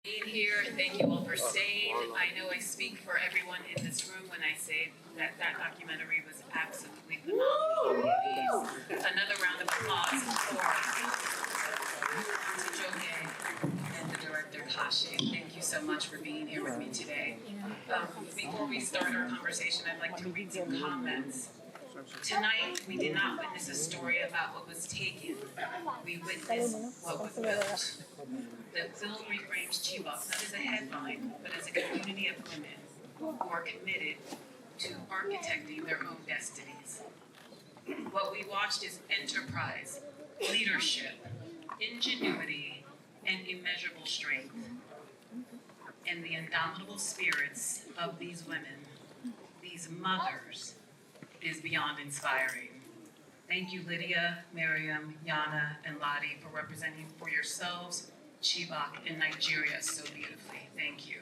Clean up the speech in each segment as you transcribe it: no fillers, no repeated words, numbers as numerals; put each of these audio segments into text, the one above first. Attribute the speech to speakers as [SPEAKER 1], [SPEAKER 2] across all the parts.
[SPEAKER 1] Being here, thank you all for staying. I know I speak for everyone in this room when I say that documentary was absolutely phenomenal. Another round of applause for Joke and the director Kashi. Thank you so much for being here with me today. Before we start our conversation, I'd like to read some comments. Tonight, we did not witness a story about what was taken. We witnessed what was built. The film reframes Chibok not as a headline, but as a community of women who are committed to architecting their own destinies. What we watched is enterprise, leadership, ingenuity, and immeasurable strength. And the indomitable spirits of these women, these mothers, is beyond inspiring. Thank you, Lydia, Miriam, Yana, and Lottie, for representing for yourselves, Chibok, and Nigeria so beautifully. Thank you.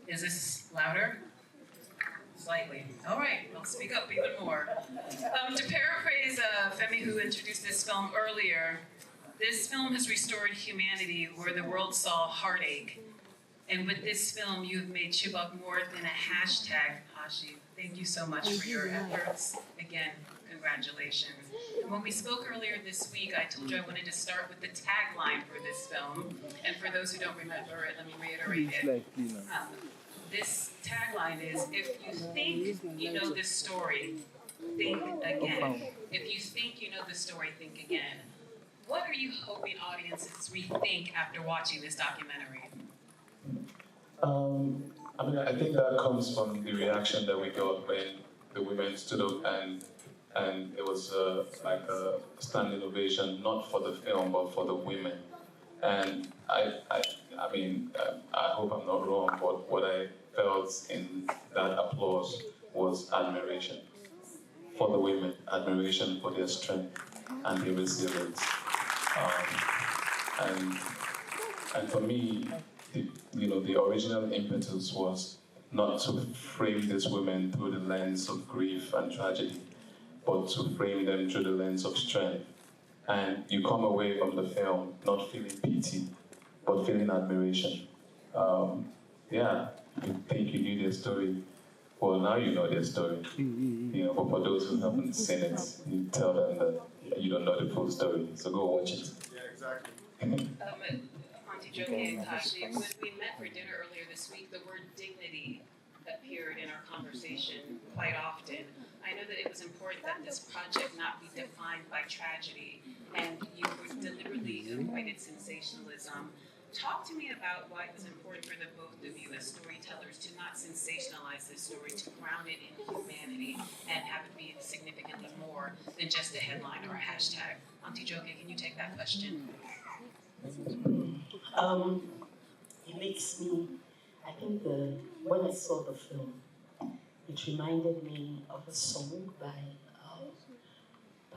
[SPEAKER 1] Is this louder? Slightly. All right, I'll speak up even more. To paraphrase Femi, who introduced this film earlier, this film has restored humanity where the world saw heartache. And with this film, you have made Chibok more than a hashtag, Hashi. Thank you so much for your efforts. Again, congratulations. And when we spoke earlier this week, I told you I wanted to start with the tagline for this film. And for those who don't remember it, let me reiterate it. This tagline is, if you think you know this story, think again. If you think you know this story, think again. What are you hoping audiences rethink after watching this documentary?
[SPEAKER 2] I think that comes from the reaction that we got when the women stood up and it was like a standing ovation, not for the film, but for the women. And I hope I'm not wrong, but what I felt in that applause was admiration for the women, admiration for their strength and their resilience. And for me, the original impetus was not to frame these women through the lens of grief and tragedy, but to frame them through the lens of strength. And you come away from the film not feeling pity, but feeling admiration. You think you knew their story. Well, now you know their story. But for those who haven't seen it, you tell them that you don't know the full story. So go watch it.
[SPEAKER 1] Yeah, exactly. Joke and Kashi, when we met for dinner earlier this week, the word dignity appeared in our conversation quite often. I know that it was important that this project not be defined by tragedy, and you deliberately avoided sensationalism. Talk to me about why it was important for the both of you as storytellers to not sensationalize this story, to ground it in humanity, and have it be significantly more than just a headline or a hashtag. Auntie Joke, can you take that question?
[SPEAKER 3] It makes me, I think when I saw the film, it reminded me of a song by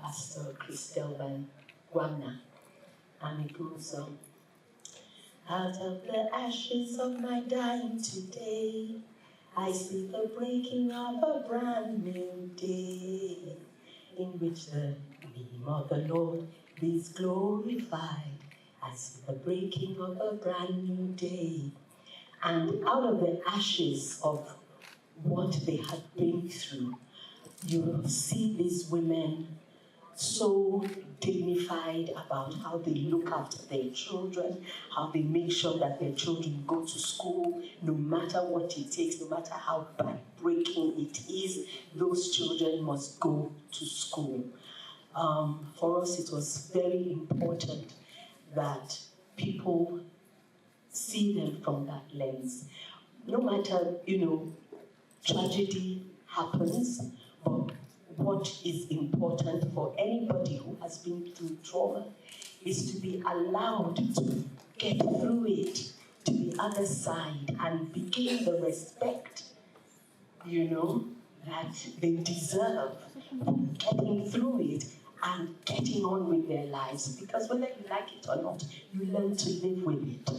[SPEAKER 3] Pastor Christel Van Guana, and it goes, out of the ashes of my dying today, I see the breaking of a brand new day, in which the name of the Lord is glorified. I see the breaking of a brand new day. And out of the ashes of what they had been through, you see these women so dignified about how they look after their children, how they make sure that their children go to school, no matter what it takes, no matter how backbreaking it is, those children must go to school. For us, it was very important that people see them from that lens. No matter, tragedy happens, but what is important for anybody who has been through trauma is to be allowed to get through it to the other side and gain the respect, that they deserve for getting through it and getting on with their lives. Because whether you like it or not, you learn to live with it,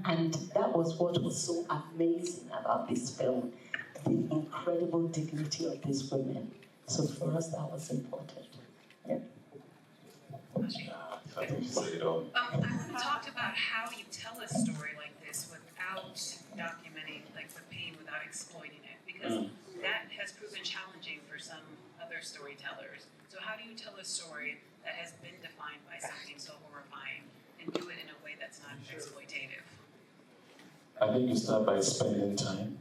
[SPEAKER 3] And that was what was so amazing about this film, the incredible dignity of these women. So for us, that was important. Yeah.
[SPEAKER 2] I think you said it all.
[SPEAKER 1] I want to talked about how you tell a story like this without documenting like the pain, without exploiting it, because that has proven challenging for some other storytellers. So how do you tell a story that has been defined by something so horrifying and do it in a way that's not exploitative?
[SPEAKER 2] I think you start by spending time.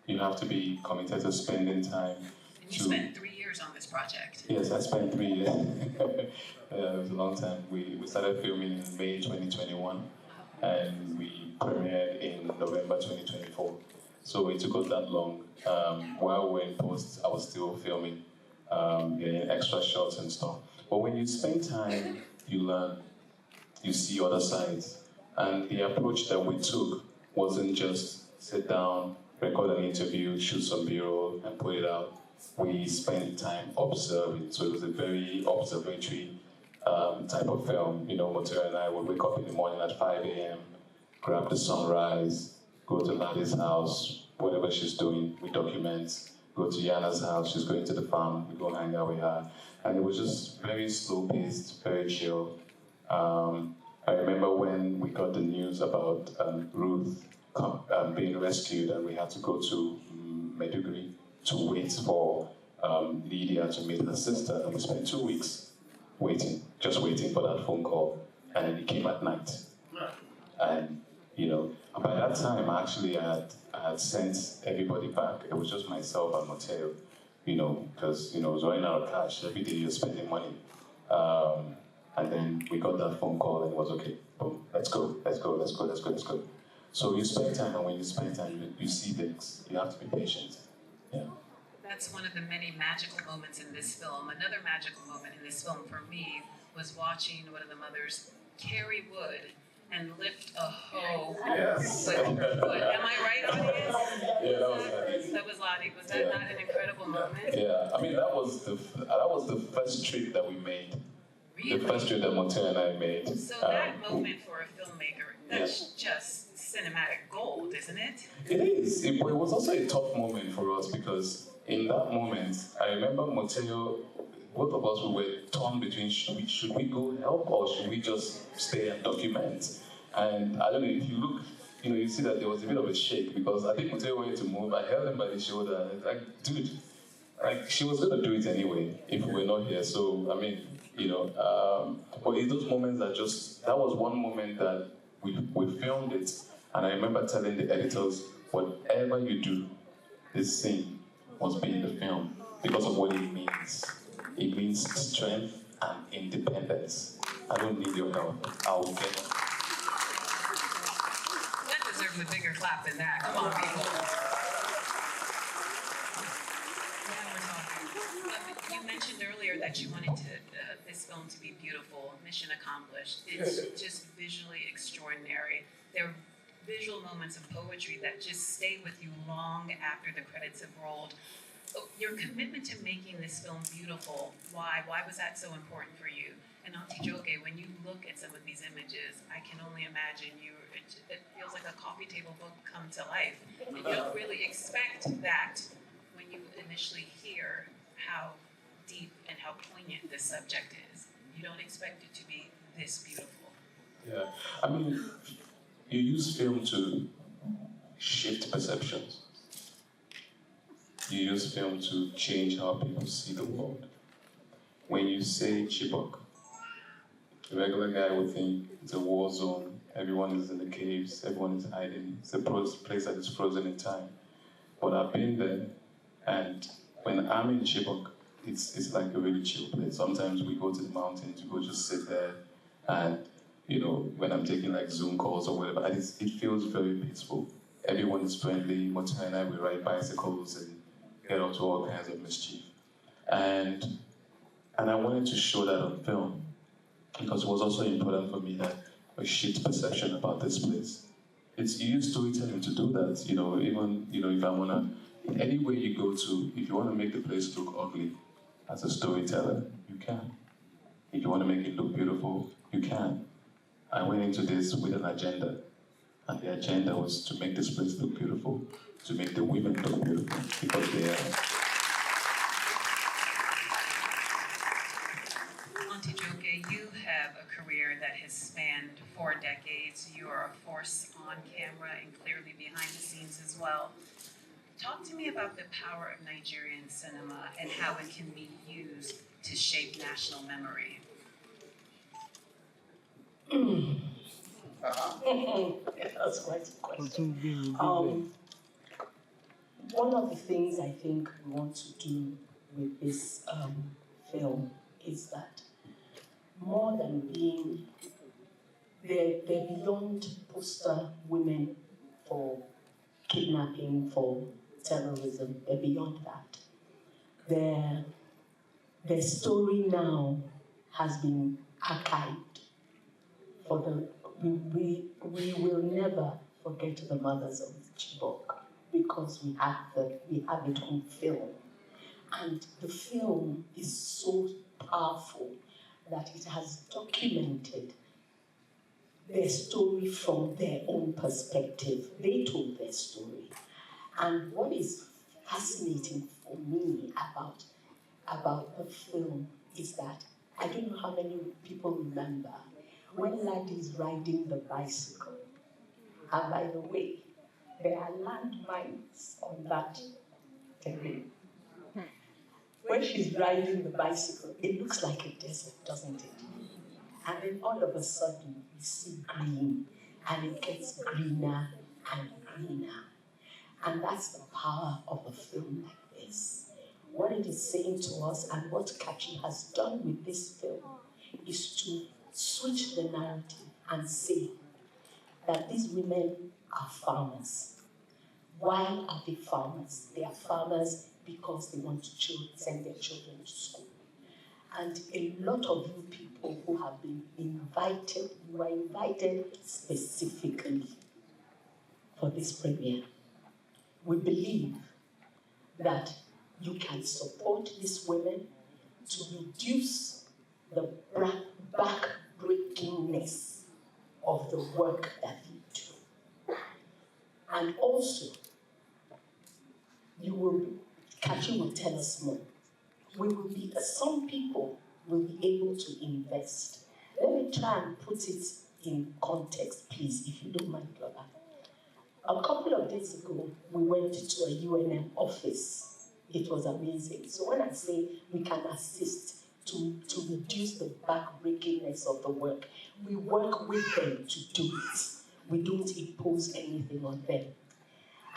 [SPEAKER 2] You have to be committed to spending time.
[SPEAKER 1] And you spent 3 years on this project.
[SPEAKER 2] Yes, I spent 3 years. It was a long time. We started filming in May 2021, and we premiered in November 2024. So it took us that long. While we were in post, I was still filming, getting extra shots and stuff. But when you spend time, you learn. You see other sides. And the approach that we took wasn't just sit down, record an interview, shoot some B-roll, and put it out. We spent time observing. So it was a very observatory type of film. You know, Montero and I would wake up in the morning at 5 a.m., grab the sunrise, go to Ladi's house, whatever she's doing, we document. Go to Yana's house, she's going to the farm, we go hang out with her. And it was just very slow-paced, very chill. I remember when we got the news about Ruth being rescued, and we had to go to Maiduguri to wait for Lydia to meet her sister, and we spent 2 weeks waiting, just waiting for that phone call, and it came at night. And you know, by that time, actually, I had sent everybody back. It was just myself and Mateo, you know, because I was running out of cash. Every day you're spending money. And then we got that phone call, and it was okay. Boom, let's go. So you spend time, and when you spend time, you see things. You have to be patient. Yeah.
[SPEAKER 1] That's one of the many magical moments in this film. Another magical moment in this film for me was watching one of the mothers carry wood and lift a hoe with her foot. Am I right, audience?
[SPEAKER 2] Yeah, that was nice.
[SPEAKER 1] That was Lottie. Was that not an incredible moment?
[SPEAKER 2] Yeah, I mean that was the first trip that we made.
[SPEAKER 1] Really?
[SPEAKER 2] The first trip that Montero and I made.
[SPEAKER 1] So that moment for a filmmaker, that's just cinematic gold, isn't it?
[SPEAKER 2] It is. It was also a tough moment for us because in that moment, I remember Montero, both of us were torn between should we go help or should we just stay and document? And I don't know, if you look, you see that there was a bit of a shake because I think Montero wanted to move. I held him by the shoulder and it's like, dude, like she was gonna do it anyway if we were not here. So I mean, but in those moments that was one moment that we filmed it, and I remember telling the editors, whatever you do, this scene must be in the film because of what it means. It means strength and independence. I don't need your help. I'll get it.
[SPEAKER 1] That deserves a bigger clap than that. Come on, people. Now we're talking. You mentioned earlier that you wanted this film to be beautiful. Mission accomplished. It's just visually extraordinary. There are visual moments of poetry that just stay with you long after the credits have rolled. Your commitment to making this film beautiful, why was that so important for you? And Auntie Joke, when you look at some of these images, I can only imagine it feels like a coffee table book come to life. And you don't really expect that when you initially hear how deep and how poignant this subject is. You don't expect it to be this beautiful.
[SPEAKER 2] Yeah, I mean, you use film to shift perceptions. You use film to change how people see the world. When you say Chibok, the regular guy would think it's a war zone, everyone is in the caves, everyone is hiding, it's a place that is frozen in time. But I've been there, and when I'm in Chibok, it's like a really chill place. Sometimes we go to the mountains, we go just sit there, and when I'm taking like Zoom calls or whatever, it feels very peaceful. Everyone is friendly. Montero and I, we ride bicycles and get up to all kinds of mischief. And I wanted to show that on film because it was also important for me that I shift perception about this place. You use storytelling to do that, even, if I wanna, anywhere you go to, if you wanna make the place look ugly as a storyteller, you can. If you wanna make it look beautiful, you can. I went into this with an agenda, and the agenda was to make this place look beautiful, to make the women look beautiful, because they are.
[SPEAKER 1] Auntie Joke, you have a career that has spanned 4 course, you are a force on camera and clearly behind the scenes as well. Talk to me about the power of Nigerian cinema and how it can be used to shape national memory.
[SPEAKER 3] That's quite a question. One of the things I think we want to do with this film is that more than being, they're beyond poster women for kidnapping, for terrorism, they're beyond that. Their story now has been archived. We will never forget the mothers of Chibok because we have it on film. And the film is so powerful that it has documented their story from their own perspective. They told their story. And what is fascinating for me about the film is that I don't know how many people remember when Ladi is riding the bicycle. And by the way, there are landmines on that terrain. When she's riding the bicycle, it looks like a desert, doesn't it? And then all of a sudden, we see green, and it gets greener and greener. And that's the power of a film like this. What it is saying to us, and what Kachi has done with this film, is to switch the narrative and say that these women are farmers. Why are they farmers? They are farmers because they want to send their children to school. And a lot of you people who have been invited, you were invited specifically for this premiere. We believe that you can support these women to reduce the back-breakingness of the work that they do. And also, Kachi will tell us more. Some people will be able to invest. Let me try and put it in context, please, if you don't mind, Lola. A couple of days ago, we went to a UNM office. It was amazing. So when I say we can assist to reduce the back-breakingness of the work, we work with them to do it. We don't impose anything on them.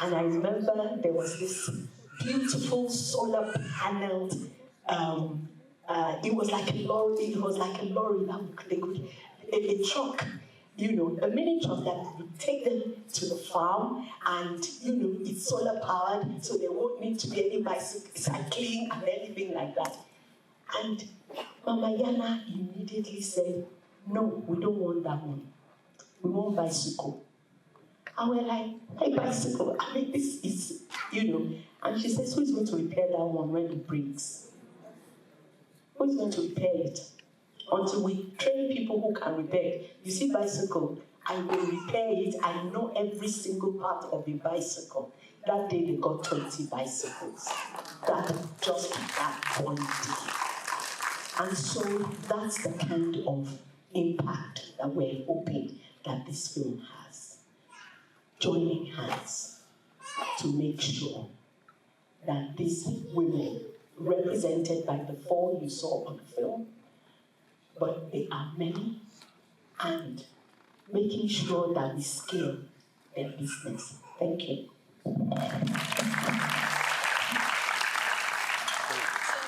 [SPEAKER 3] And I remember there was this beautiful solar paneled, it was like a lorry that they could, a truck, a mini truck that would take them to the farm, and it's solar powered, so there won't need to be any cycling and anything like that. And Mama Yana immediately said, no, we don't want that one. We want bicycle. And we're like, hey, bicycle, I mean, this is, And she says, who's going to repair that one when it breaks? Who's going to repair it? Until we train people who can repair it. You see, bicycle, I will repair it. I know every single part of the bicycle. That day they got 20 bicycles. That just that one day. And so that's the kind of impact that we're hoping that this film has. Joining hands to make sure that these women, represented by the 4 you saw on the film, but they are many, and making sure that we scale their business. Thank you.
[SPEAKER 1] So,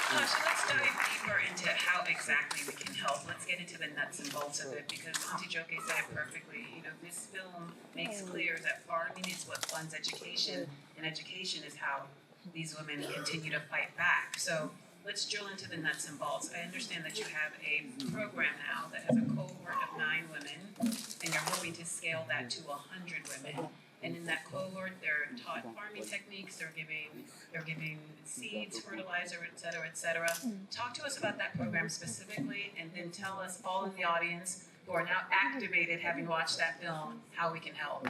[SPEAKER 1] Tasha, let's dive deeper into how exactly we can help. Let's get into the nuts and bolts of it, because Auntie Joke said it perfectly. This film makes clear that farming is what funds education, and education is how these women continue to fight back. So let's drill into the nuts and bolts. I understand that you have a program now that has a cohort of 9 women, and you're hoping to scale that to 100 women. And in that cohort, they're taught farming techniques, they're giving seeds, fertilizer, et cetera, et cetera. Talk to us about that program specifically, and then tell us, all in the audience who are now activated, having watched that film, how we can help.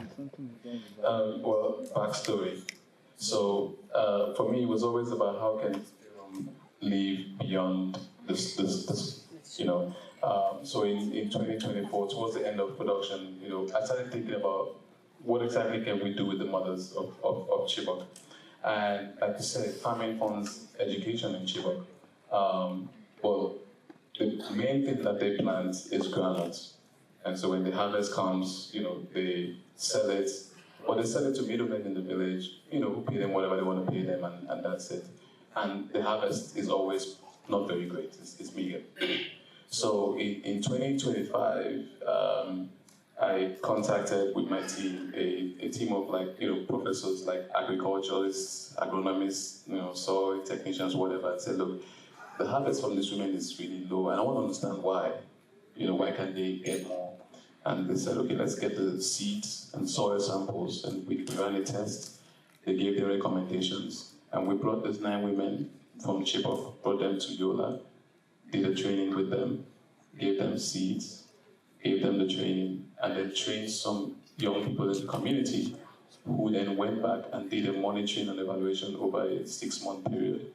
[SPEAKER 2] Well, backstory. So for me, it was always about how can film live beyond this So in 2024, towards the end of production, I started thinking about what exactly can we do with the mothers of Chibok. And like you said, farming funds education in Chibok. Well, the main thing that they plant is groundnuts. And so when the harvest comes, they sell it, or they sell it to middlemen in the village, who pay them whatever they want to pay them, and that's it. And the harvest is always not very great, it's meager. So in 2025, I contacted with my team a team of professors like agriculturalists, agronomists, soil technicians, whatever, and said, look, the harvest from these women is really low, and I want to understand why. Why can't they get more? And they said, okay, let's get the seeds and soil samples, and we ran a test. They gave their recommendations, and we brought these 9 women from Chibok, brought them to Yola, did a training with them, gave them seeds, gave them the training, and then trained some young people in the community who then went back and did a monitoring and evaluation over a 6-month period.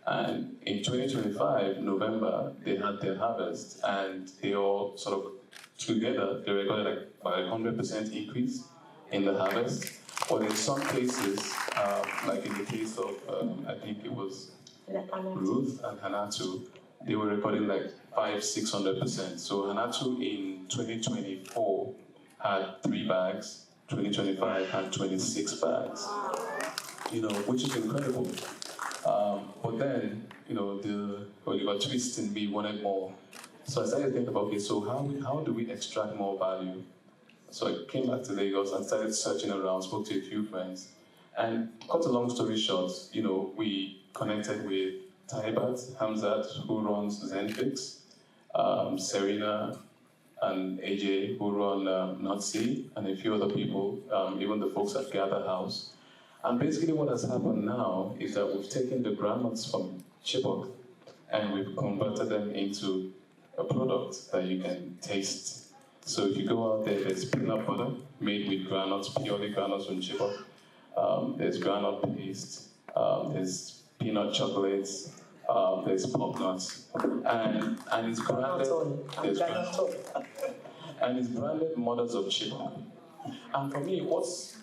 [SPEAKER 2] And in 2025, November, they had their harvest, and they all sort of together, they recorded about 100% increase in the harvest. But in some cases, like in the case of, I think it was Ruth and Hanatu, they were recording 500-600%. So Hanatu in 2024 had 3 bags, 2025 had 26 bags, which is incredible. But then, Oliver Twist in me wanted more. So I started thinking about, okay, so how do we extract more value? So I came back to Lagos and started searching around, spoke to a few friends. And cut a long story short, we connected with Taibat Hamzat, who runs Zenfix, Serena and AJ, who run Nutsi, and a few other people, even the folks at Gather House. And basically what has happened now is that we've taken the groundnuts from Chibok and we've converted them into a product that you can taste. So if you go out there, there's peanut butter made with groundnuts, purely groundnuts from Chibok. There's groundnut paste, there's peanut chocolates, there's pop nuts, and it's branded. And it's branded Mothers of Chibok. And for me, what's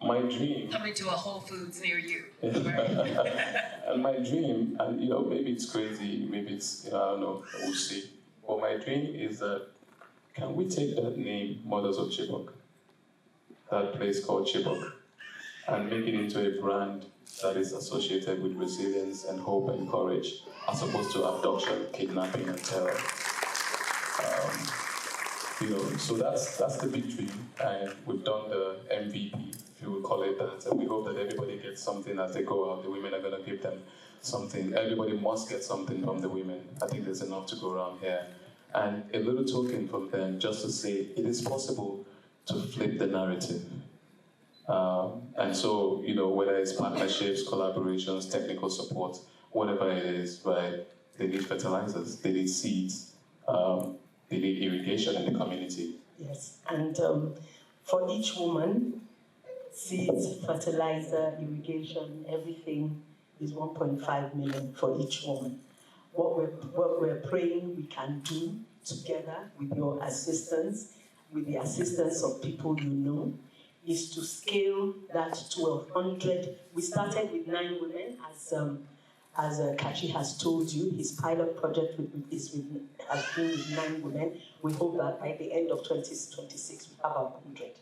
[SPEAKER 2] my dream?
[SPEAKER 1] Coming to a Whole Foods near you.
[SPEAKER 2] And my dream, and maybe it's crazy, maybe it's, I don't know, we'll see. But my dream is that, can we take that name, Mothers of Chibok, that place called Chibok, and make it into a brand that is associated with resilience and hope and courage, as opposed to abduction, kidnapping, and terror. So that's the big dream, and we've done the MVP, if you would call it that, and we hope that everybody gets something as they go out. The women are going to give them something. Everybody must get something from the women. I think there's enough to go around here. And a little token from them, just to say it is possible to flip the narrative. And so, whether it's partnerships, collaborations, technical support, whatever it is, right? They need fertilizers, they need seeds, they need irrigation in the community.
[SPEAKER 3] Yes, and for each woman, seeds, fertilizer, irrigation, everything is 1.5 million for each woman. What we're praying we can do together with your assistance, with the assistance of people you know, is to scale that to 100. We started with 9 women, as Kachi has told you. His pilot project has been with 9 women. We hope that by the end of 2026 we have 100.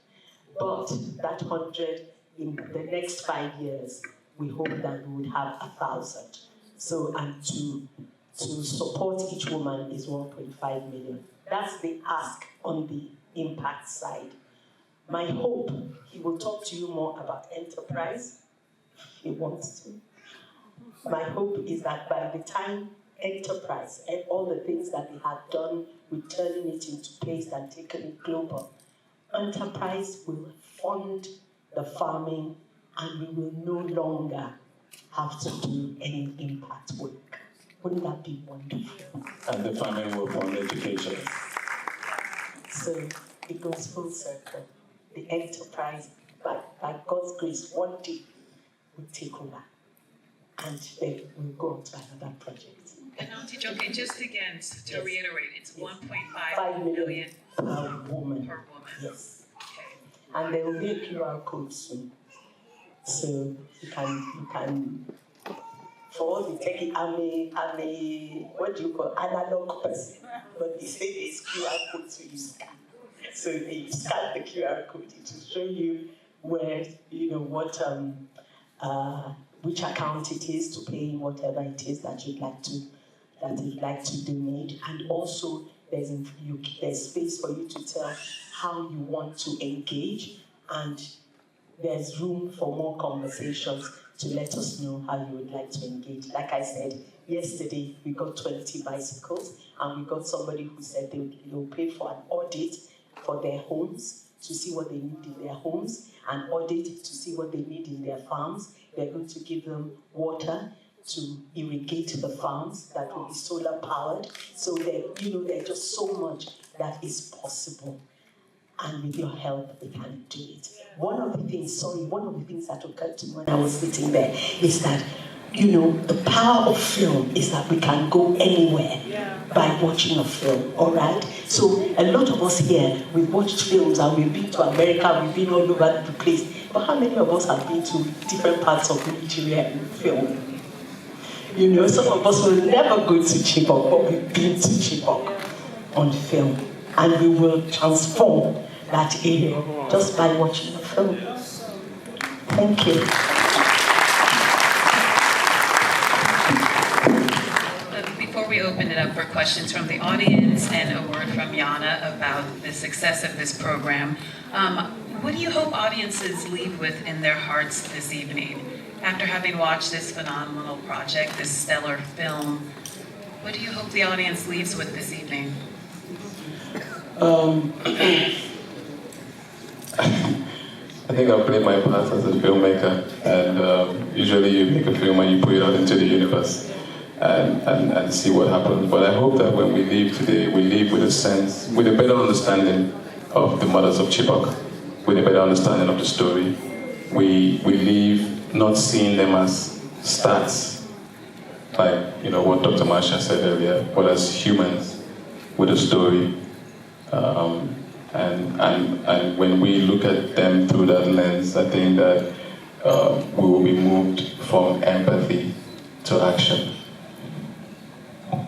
[SPEAKER 3] But that 100 in the next 5 years, we hope that we would have 1,000. So, and to support each woman is 1.5 million. That's the ask on the impact side. My hope, he will talk to you more about enterprise, if he wants to. My hope is that by the time enterprise and all the things that they have done with turning it into paste and taking it global, enterprise will fund the farming and we will no longer have to do any impact work. Wouldn't that be wonderful?
[SPEAKER 2] And the farming will fund education.
[SPEAKER 3] So it goes full circle. The enterprise, by God's grace, one day will take over. And then we'll go on to another project.
[SPEAKER 1] And Auntie Joke, just again, to reiterate, it's 1.5
[SPEAKER 3] 5
[SPEAKER 1] million
[SPEAKER 3] per woman.
[SPEAKER 1] per woman.
[SPEAKER 3] Yes.
[SPEAKER 1] Okay.
[SPEAKER 3] And there will be a QR code soon. So you can for all the techie, I'm a what do you call analog person, but they say there's QR code so you scan. So you scan the QR code, it will show you where what which account it is to pay whatever it is that you'd like to donate, and also there's space for you to tell how you want to engage, and there's room for more conversations to let us know how you would like to engage. Like I said, yesterday we got 20 bicycles, and we got somebody who said they'll pay for an audit for their homes to see what they need in their homes, and audit to see what they need in their farms. They're going to give them water to irrigate the farms that will be solar powered. So there's just so much that is possible. And with your help, we can do it. One of the things that occurred to me when I was sitting there is that, the power of film is that we can go anywhere by watching a film, all right? So a lot of us here, we've watched films and we've been to America, we've been all over the place. But how many of us have been to different parts of Nigeria in film? Some of us will never go to Chibok, but we've been to Chibok on film. And we will transform that area just by watching the film. Thank you.
[SPEAKER 1] Before we open it up for questions from the audience and a word from Yana about the success of this program, what do you hope audiences leave with in their hearts this evening? After having watched this phenomenal project, this stellar film, what do you hope the audience leaves with this evening?
[SPEAKER 2] I think I'll play my part as a filmmaker, and usually you make a film and you put it out into the universe and see what happens. But I hope that when we leave today, we leave with a better understanding of the mothers of Chibok, with a better understanding of the story. We leave not seeing them as stats, like what Dr. Marsha said earlier, but as humans with a story. And when we look at them through that lens, I think that we will be moved from empathy to action.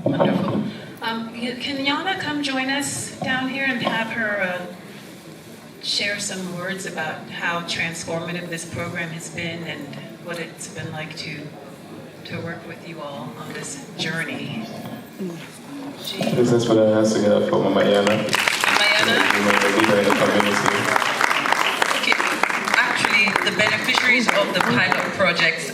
[SPEAKER 1] Wonderful. Can Yana come join us down here and have her share some words about how transformative this program has been and what it's been like to work with you all on this journey?
[SPEAKER 2] Let's put our hands together for Mama Yana.
[SPEAKER 4] Okay. Actually, the beneficiaries of the pilot project,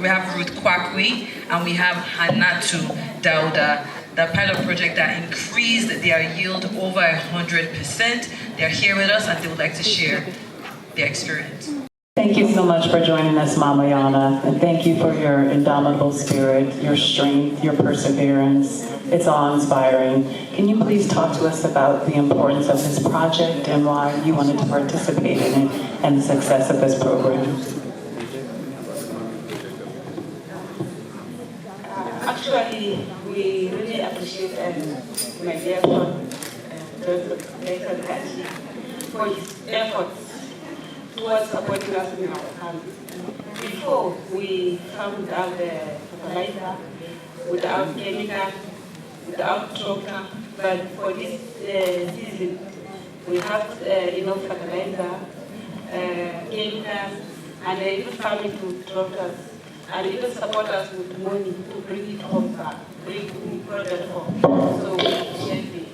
[SPEAKER 4] we have Ruth Kwakwi and we have Hanatu Dauda. The pilot project that increased their yield over 100%. They're here with us and they would like to share their experience.
[SPEAKER 5] Thank you so much for joining us, Mama Yana, and thank you for your indomitable spirit, your strength, your perseverance. It's awe-inspiring. Can you please talk to us about the importance of this project and why you wanted to participate in it and the success of this program?
[SPEAKER 6] Actually, we really appreciate my dear son, Dr. Kachi, for his efforts towards supporting us in our family. Before, we found out the fertilizer without chemical, without tractor, but for this season, we have enough fertilizer, chemicals, and even farming to tractors, and even support us with money to bring it home back, bring the product home. So we appreciate the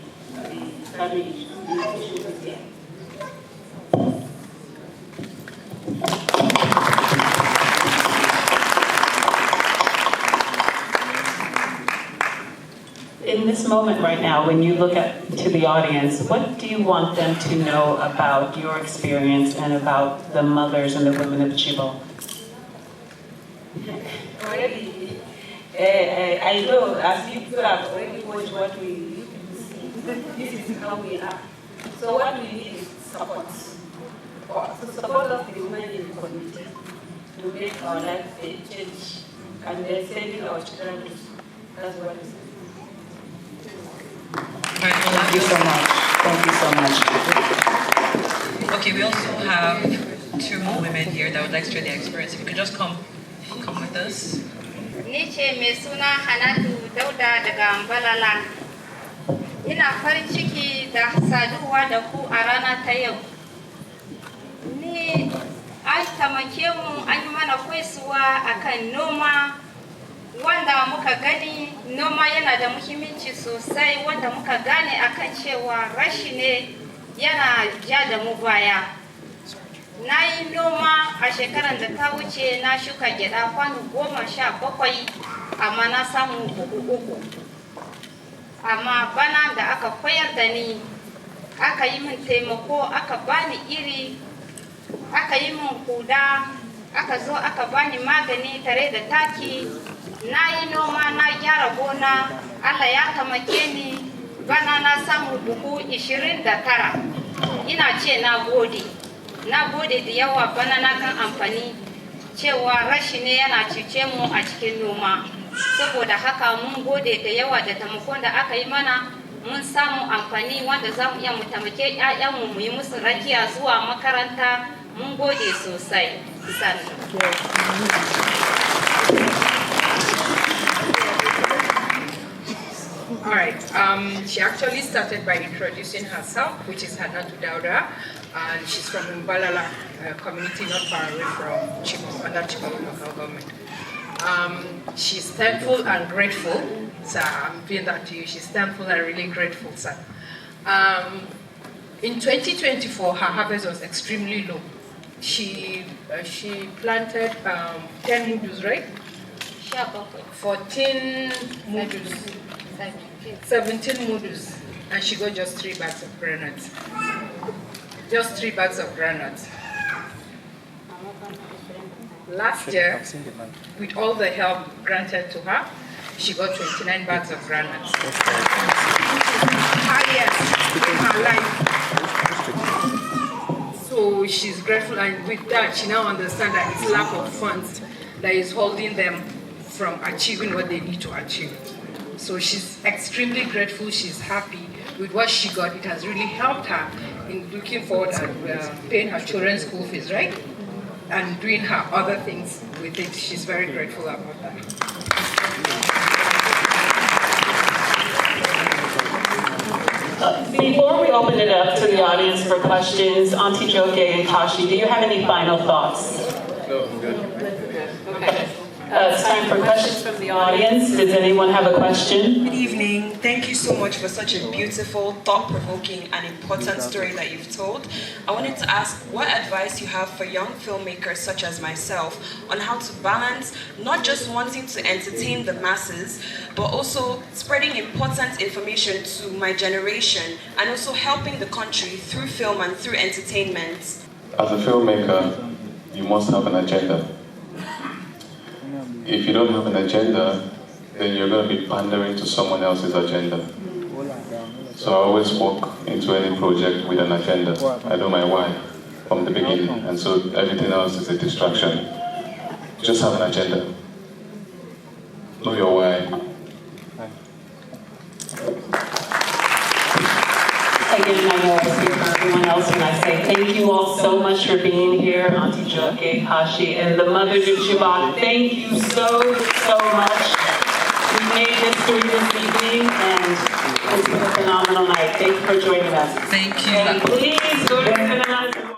[SPEAKER 6] family issues here.
[SPEAKER 5] In this moment right now, when you look to the audience, what do you want them to know about your experience and about the mothers and the women of Chibok?
[SPEAKER 6] Already, I know as people have already watched what we see, this is how we are. So what we need is support. To support us, the women in the community, to make our life change, and then sending our children That's what it is.
[SPEAKER 5] Thank you so much. Thank you so much.
[SPEAKER 4] Okay, we also have 2 more women here that would like to share their experience. If you could just come with us.
[SPEAKER 7] Ni ce mai suna Hanatu Dauda daga Mbalala. Ina farin ciki da saduwa da ku a rana ta yau. Ni an tamake mu an yi mana kwaisuwa akan noma wanda muka gani noma yana da muhimmanci sosai wanda muka gane akan cewa rashi ne yana ja da mu baya. Na yi noma a shekarar da ta wuce na shuka gyada kwano 17 amma na samu buhu 3. Amma bana da aka koyar da ni aka yi min taimako aka bani iri aka yi min huda aka zo aka bani magani tare da taki na yi noma na gyara gona Allah ya tamake ni bana na samu buhu 29 ina ce na gode da yawa bana na kan amfani cewa rashi ne yana cuce mu a cikin noma saboda haka mun gode da yawa da taimakon da aka yi mana mun samu amfani wanda za mu iya mu taimake 'ya'yanmu mu yi musu rakiya zuwa makaranta mun gode sosai
[SPEAKER 8] All right. She actually started by introducing herself, which is Hanatu Dauda, and she's from Mbalala community, not far away from Chibok, under Chibok local government. She's thankful and grateful, sir. I'm feeling that to you. She's thankful and really grateful, sir. In 2024, her harvest was extremely low. She planted 10 mudus, right? 14 mudus. 17 mudus, and she got just 3 bags of granules. Just 3 bags of granules. Last year, with all the help granted to her, she got 29 bags of granules. Highest in her life. So she's grateful, and with that, she now understands that it's lack of funds that is holding them from achieving what they need to achieve. So she's extremely grateful, she's happy with what she got. It has really helped her in looking forward and paying her children's school fees, right? And doing her other things with it. She's very grateful about that.
[SPEAKER 5] Before we open it up to the audience for questions, Auntie Joke and Kashi, do you have any final thoughts?
[SPEAKER 2] No, I'm good.
[SPEAKER 5] Okay. It's time for questions from the audience. Does anyone have a question?
[SPEAKER 9] Good evening. Thank you so much for such a beautiful, thought-provoking, and important story that you've told. I wanted to ask what advice you have for young filmmakers such as myself on how to balance not just wanting to entertain the masses, but also spreading important information to my generation and also helping the country through film and through entertainment.
[SPEAKER 2] As a filmmaker, you must have an agenda. If you don't have an agenda, then you're going to be pandering to someone else's agenda. So I always walk into any project with an agenda. I know my why from the beginning, and so everything else is a distraction. Just have an agenda. Know your why.
[SPEAKER 5] Again, I know I speak for everyone else when I say thank you all so much for being here, Auntie Joke, Kashi, and the mothers of Chibok. Thank you so much. We made history this evening, and it's been a phenomenal night. Thank you for joining us.
[SPEAKER 4] Thank you.
[SPEAKER 5] And please go to